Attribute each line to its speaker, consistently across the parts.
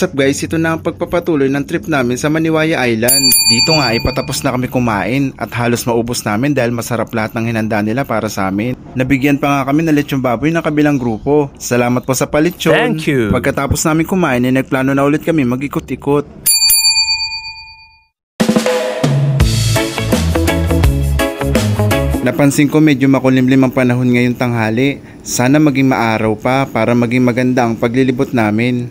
Speaker 1: What's up guys, ito na ang pagpapatuloy ng trip namin sa Maniwaya Island. Dito nga ay patapos na kami kumain at halos maubos namin dahil masarap lahat ng hinanda nila para sa amin. Nabigyan pa nga kami ng lechong baboy ng kabilang grupo. Salamat po sa palitsyon.
Speaker 2: Thank you.
Speaker 1: Pagkatapos namin kumain ay nagplano na ulit kami mag-ikot-ikot. Napansin ko medyo makulimlim ang panahon ngayong tanghali. Sana maging maaraw pa para maging maganda ang paglilibot namin.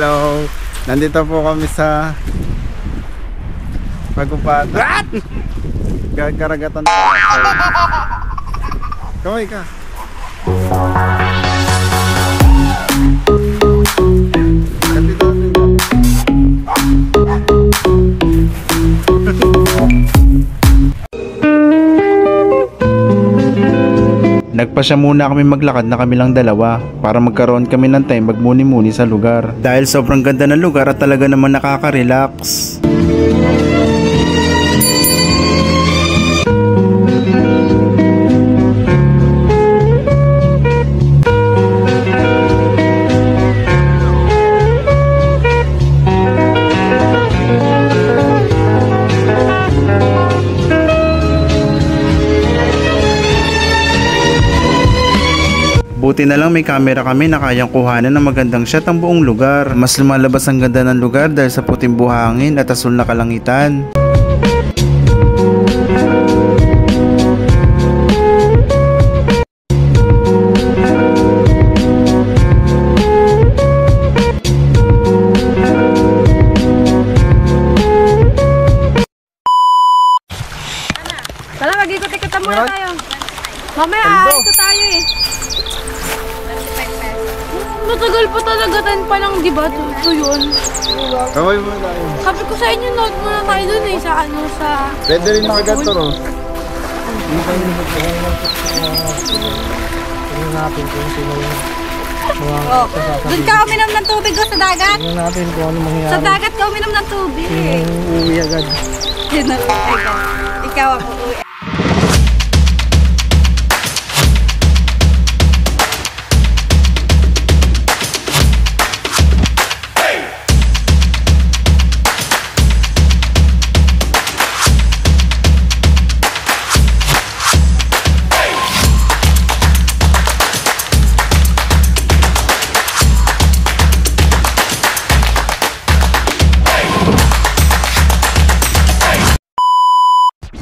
Speaker 1: Hello! Nandito po kami sa Pagupatan. Karagatan po. Kaway ka. Nagpasya muna kami maglakad na kami lang dalawa para magkaroon kami ng time magmuni-muni sa lugar. Dahil sobrang ganda ng lugar at talaga naman nakaka-relax. Buti na lang may camera kami na kayang kuhanan ng magandang shot ang buong lugar. Mas lumalabas ang ganda ng lugar dahil sa puting buhangin at asul na kalangitan.
Speaker 3: Tara, mag-ikot-ikotan muna tayo. Mamaya, ito tayo eh. Matagal pa talaga, 10 pa lang, di ba? Ito yun.
Speaker 1: Kaway muna tayo.
Speaker 3: Sabi ko sa inyo, note muna tayo dun eh, sa ano, sa...
Speaker 1: Pwede rin nakaganto, no?
Speaker 2: Tingnan natin kung sino yung
Speaker 3: Doon ka uminom ng tubig o sa dagat?
Speaker 2: tingnan natin kung ano mangyayari.
Speaker 3: Sa dagat ka uminom ng tubig.
Speaker 2: Uuwi agad.
Speaker 3: Yun na, ikaw ang uuwi.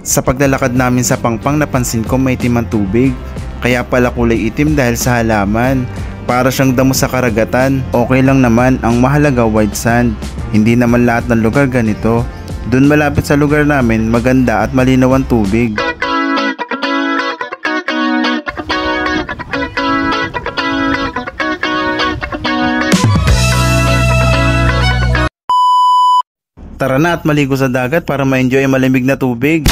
Speaker 1: Sa paglalakad namin sa Pangpang, napansin ko may itim ang tubig. Kaya pala kulay itim dahil sa halaman. Para siyang damo sa karagatan. Okay lang naman, ang mahalaga white sand. Hindi naman lahat ng lugar ganito. Doon malapit sa lugar namin, maganda at malinaw ang tubig. Tara na at maligo sa dagat para ma-enjoy ang malamig na tubig.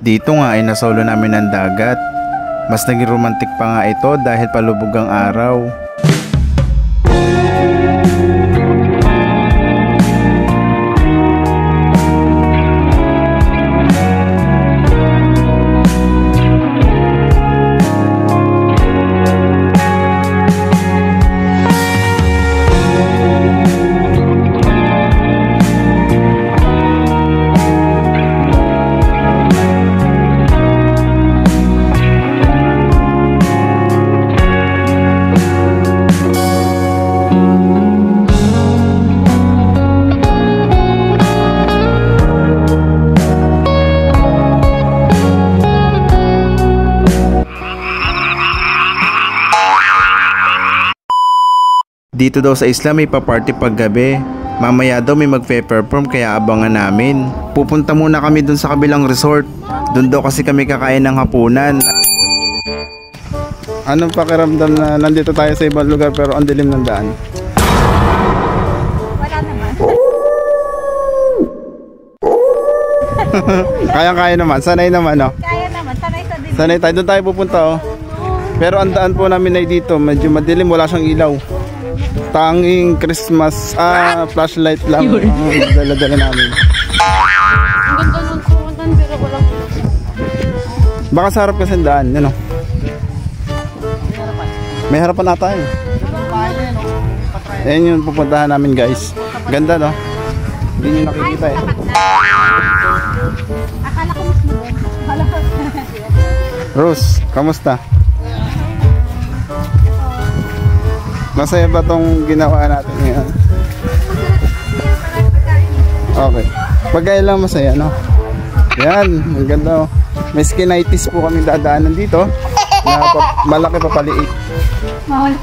Speaker 1: Dito nga ay nasolo namin ang dagat. Mas naging romantic pa nga ito dahil palubog ang araw. Dito daw sa isla may pa-party paggabi. Mamaya daw may magpe-perform kaya abangan namin. Pupunta muna kami dun sa kabilang resort. Dun daw kasi kami kakain ng hapunan. Anong pakiramdam na nandito tayo sa ibang lugar pero ang dilim ng daan?
Speaker 3: Wala naman.
Speaker 1: Kaya naman, sanay naman, no?
Speaker 3: Kaya naman, sanay sa dilim.
Speaker 1: Sanay tayo, doon tayo pupunta, oh. Pero ang daan po namin ay dito, medyo madilim, wala siyang ilaw. Tanging Christmas, flashlight lang ang dala-dala namin.
Speaker 3: Ang ganda nun pumuntan pero walang
Speaker 1: Baka sa harap kasi ang daan, yun, oh. May harapan ata yun. Ayan yung pupuntahan namin, guys. Ganda, no? Hindi nyo nakikita, eh.
Speaker 3: Akala ko mas doon. Akala ko.
Speaker 1: Rose, kamusta? Masaya ba tong ginawa natin ngayon? Okay. Pagkaya lang masaya, no? Yan, ang ganda, oh. May skinitis po kami dadaanan dito. Na malaki pa paliit.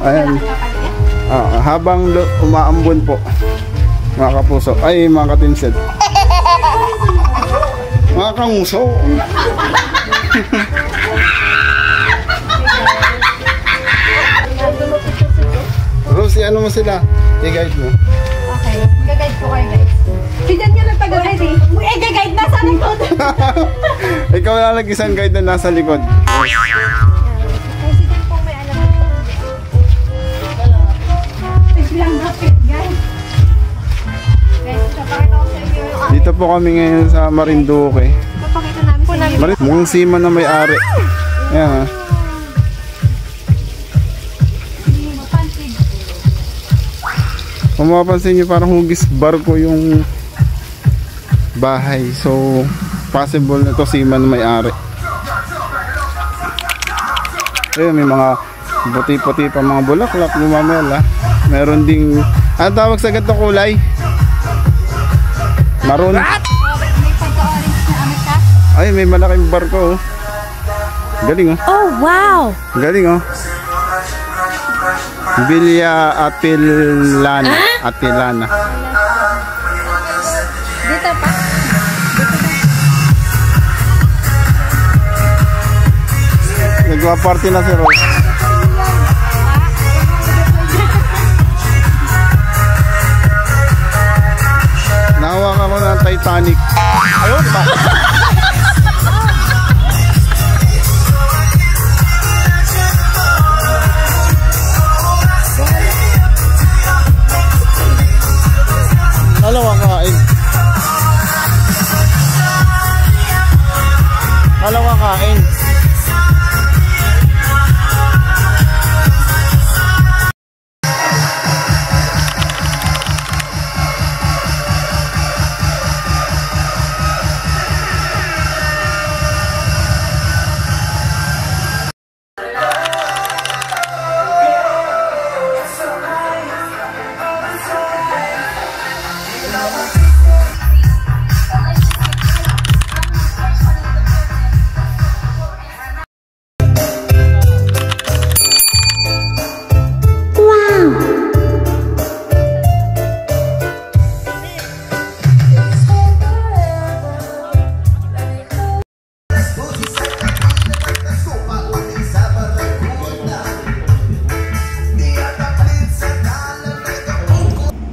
Speaker 1: Ayan. Habang umaambon po, mga kapuso, ay mga katinsid, mga kanguso. Rosie, ano mo sila? I-guide mo.
Speaker 3: Okay, gagayad ko kayo guys. Si Jan yun ang taga-guide eh. Gagayad na sa likod.
Speaker 1: Ikaw lang nag-isang guide na nasa likod.
Speaker 3: Kasi si Jan po may alam. Biglang hapit guys. Guys, papakita ko sa inyo yung
Speaker 1: Dito po kami ngayon sa Marinduque.
Speaker 3: papakita namin sa inyo.
Speaker 1: Mukhang seaman na may-ari. Ayan, ha. Kung mapapansin nyo, parang hugis barko yung bahay. So, possible na ito seaman na may-ari. Ayun, may mga puti-puti pa mga bulaklak, lumamel, ha. Meron ding, ano tawag sa ganitong kulay? Maroon.
Speaker 3: May pagka-orange na amat ka?
Speaker 1: Ay, may malaking barko, oh. Galing, oh.
Speaker 3: Oh, wow!
Speaker 1: Galing, oh. Villa Atilana. Atilana.
Speaker 3: Dito pa?
Speaker 1: Nagwa-party na si Rose. Nahawak ako ng Titanic. Ayun pa. Dalawa kain. Dalawa kain.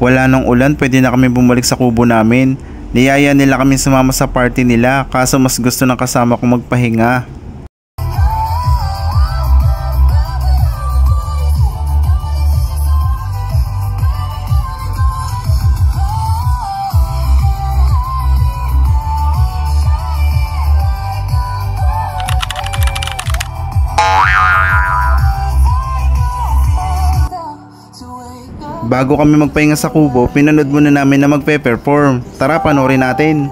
Speaker 1: Wala nang ulan, pwede na kami bumalik sa kubo namin. Niyaya nila kami sumama sa party nila, kaso mas gusto ng kasama kong magpahinga. Bago kami magpahinga sa kubo, pinanood muna namin na magpe-perform. Tara, panoorin natin.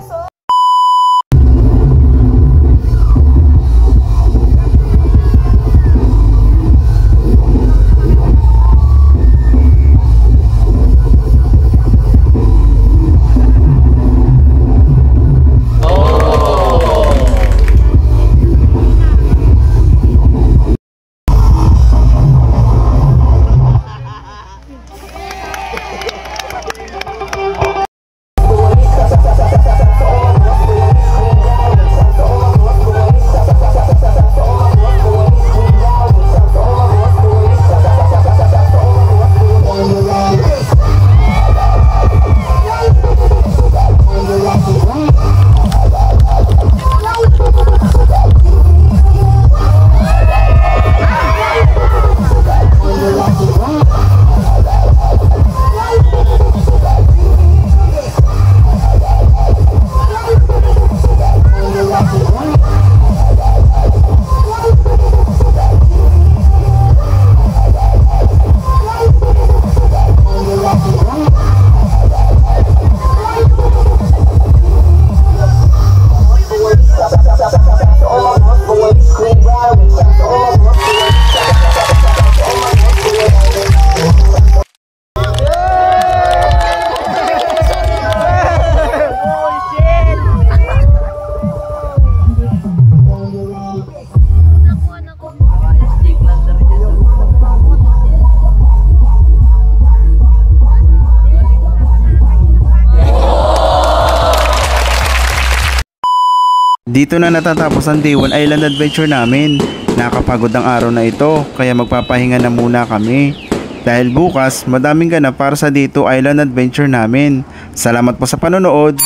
Speaker 1: Dito na natatapos ang Day 1 Island Adventure namin. Nakakapagod ang araw na ito kaya magpapahinga na muna kami. Dahil bukas madaming ganap para sa Day 2 Island Adventure namin. Salamat po sa panonood.